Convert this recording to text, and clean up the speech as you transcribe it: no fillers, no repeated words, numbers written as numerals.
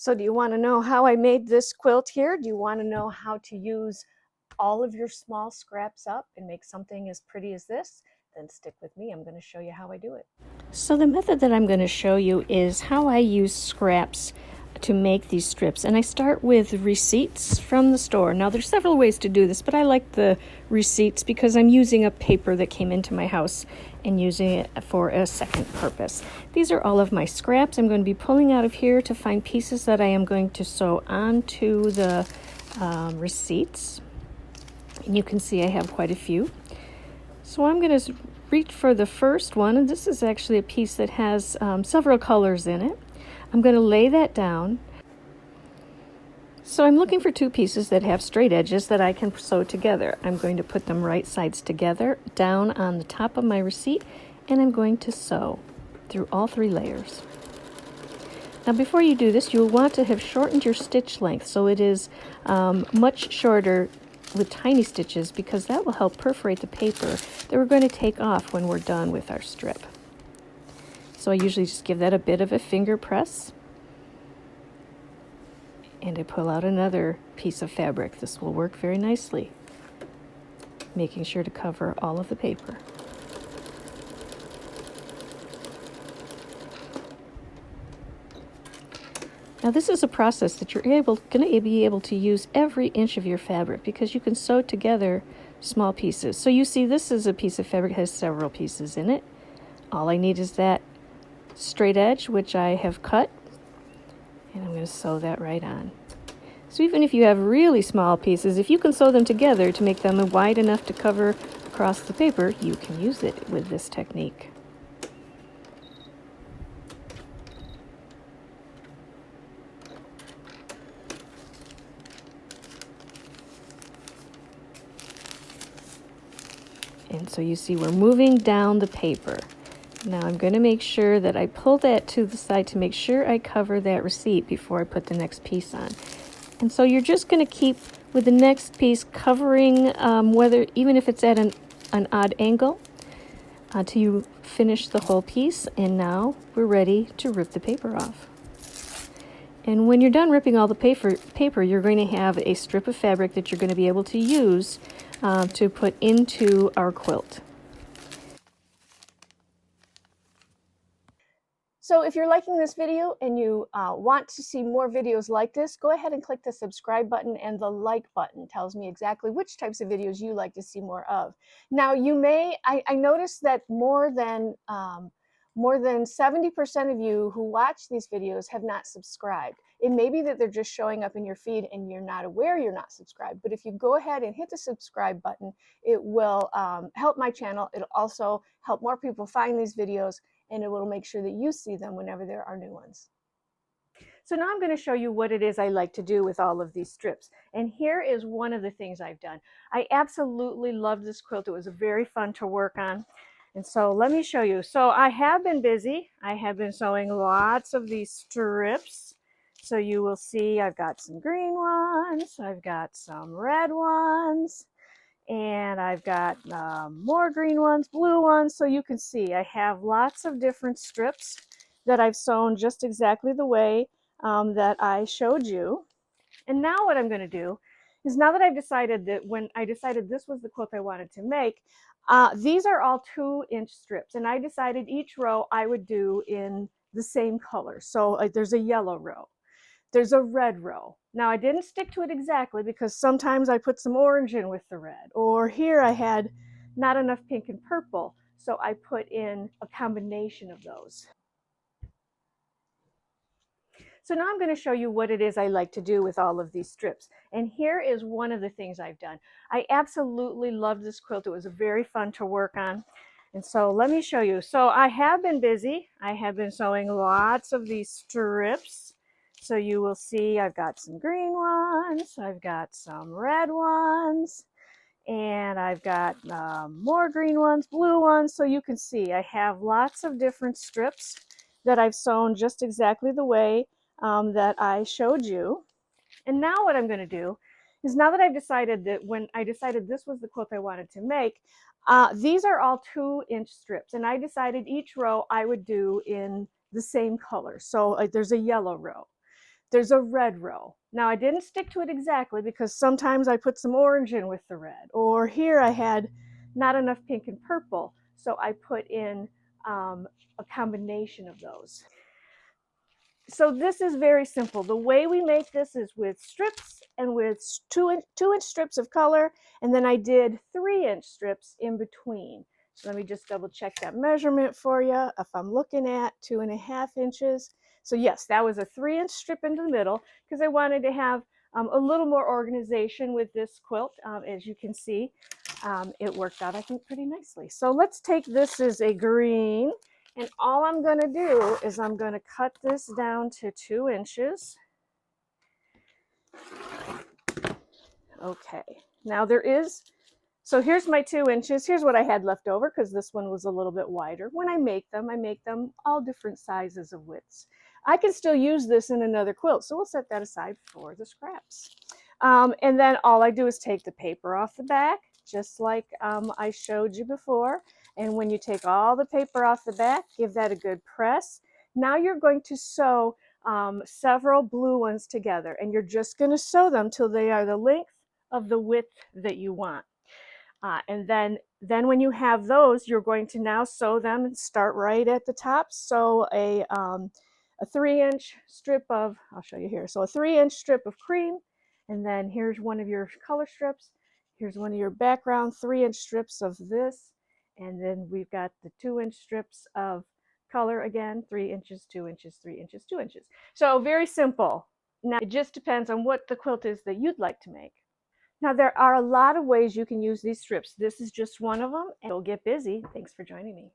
So do you want to know how I made this quilt here? Do you want to know how to use all of your small scraps up and make something as pretty as this? Then stick with me. I'm going to show you how I do it. So the method that I'm going to show you is how I use scraps to make these strips. And I start with receipts from the store. Now there's several ways to do this, but I like the receipts because I'm using a paper that came into my house and using it for a second purpose. These are all of my scraps. I'm going to be pulling out of here to find pieces that I am going to sew onto the receipts. And you can see I have quite a few. So I'm going to reach for the first one, and this is actually a piece that has several colors in it. I'm going to lay that down. So I'm looking for two pieces that have straight edges that I can sew together. I'm going to put them right sides together down on the top of my receipt, and I'm going to sew through all three layers. Now before you do this, you'll want to have shortened your stitch length so it is much shorter with tiny stitches, because that will help perforate the paper that we're going to take off when we're done with our strip. So I usually just give that a bit of a finger press, and I pull out another piece of fabric. This will work very nicely, making sure to cover all of the paper. Now this is a process that you're going to be able to use every inch of your fabric, because you can sew together small pieces. So you see this is a piece of fabric that has several pieces in it. All I need is that straight edge, which I have cut, and I'm going to sew that right on. So even if you have really small pieces, if you can sew them together to make them wide enough to cover across the paper, you can use it with this technique. And so you see we're moving down the paper. Now I'm going to make sure that I pull that to the side to make sure I cover that receipt before I put the next piece on. And so you're just going to keep with the next piece covering, even if it's at an odd angle, until you finish the whole piece. And now we're ready to rip the paper off. And when you're done ripping all the paper, you're going to have a strip of fabric that you're going to be able to use to put into our quilt. So if you're liking this video and you want to see more videos like this, go ahead and click the subscribe button, and the like button tells me exactly which types of videos you like to see more of. Now you may, I noticed that more than 70% of you who watch these videos have not subscribed. It may be that they're just showing up in your feed and you're not aware you're not subscribed. But if you go ahead and hit the subscribe button, it will help my channel. It'll also help more people find these videos, and it will make sure that you see them whenever there are new ones. So now I'm going to show you what it is I like to do with all of these strips. And here is one of the things I've done. I absolutely love this quilt. It was very fun to work on. And so let me show you. So I have been busy. I have been sewing lots of these strips. So you will see I've got some green ones, I've got some red ones, and I've got more green ones, blue ones. So you can see I have lots of different strips that I've sewn just exactly the way that I showed you. And now what I'm going to do is, now that I've decided that, when I decided this was the quilt I wanted to make, these are all 2-inch strips, and I decided each row I would do in the same color. So there's a yellow row, there's a red row. Now I didn't stick to it exactly, because sometimes I put some orange in with the red, or here I had not enough pink and purple, so I put in a combination of those. So now I'm going to show you what it is I like to do with all of these strips. And here is one of the things I've done. I absolutely love this quilt. It was very fun to work on. And so let me show you. So I have been busy. I have been sewing lots of these strips. So you will see I've got some green ones, I've got some red ones, and I've got more green ones, blue ones. So you can see I have lots of different strips that I've sewn just exactly the way that I showed you. And now what I'm going to do is, now that I've decided that, when I decided this was the quilt I wanted to make, these are all 2-inch strips, and I decided each row I would do in the same color. So there's a yellow row, there's a red row. Now I didn't stick to it exactly because sometimes I put some orange in with the red, or here I had not enough pink and purple, so I put in a combination of those. So this is very simple. The way we make this is with strips and with 2-inch strips of color, and then I did 3-inch strips in between. So let me just double check that measurement for you. If I'm looking at 2.5 inches, so yes, that was a 3-inch strip in the middle because I wanted to have a little more organization with this quilt. As you can see, it worked out, I think, pretty nicely. So let's take this as a green. And all I'm going to do is I'm going to cut this down to 2 inches. Okay, now so here's my 2 inches. Here's what I had left over because this one was a little bit wider. When I make them all different sizes of widths. I can still use this in another quilt, so we'll set that aside for the scraps. And then all I do is take the paper off the back, just like I showed you before. And when you take all the paper off the back, give that a good press. Now you're going to sew several blue ones together, and you're just going to sew them till they are the length of the width that you want. And then when you have those, you're going to now sew them and start right at the top. Sew a 3-inch strip of, I'll show you here. So a 3-inch strip of cream, and then here's one of your color strips. Here's one of your background 3-inch strips of this, and then we've got the 2-inch strips of color again, 3 inches, 2 inches, 3 inches, 2 inches. So very simple. Now it just depends on what the quilt is that you'd like to make. Now, there are a lot of ways you can use these strips. This is just one of them, and you'll get busy. Thanks for joining me.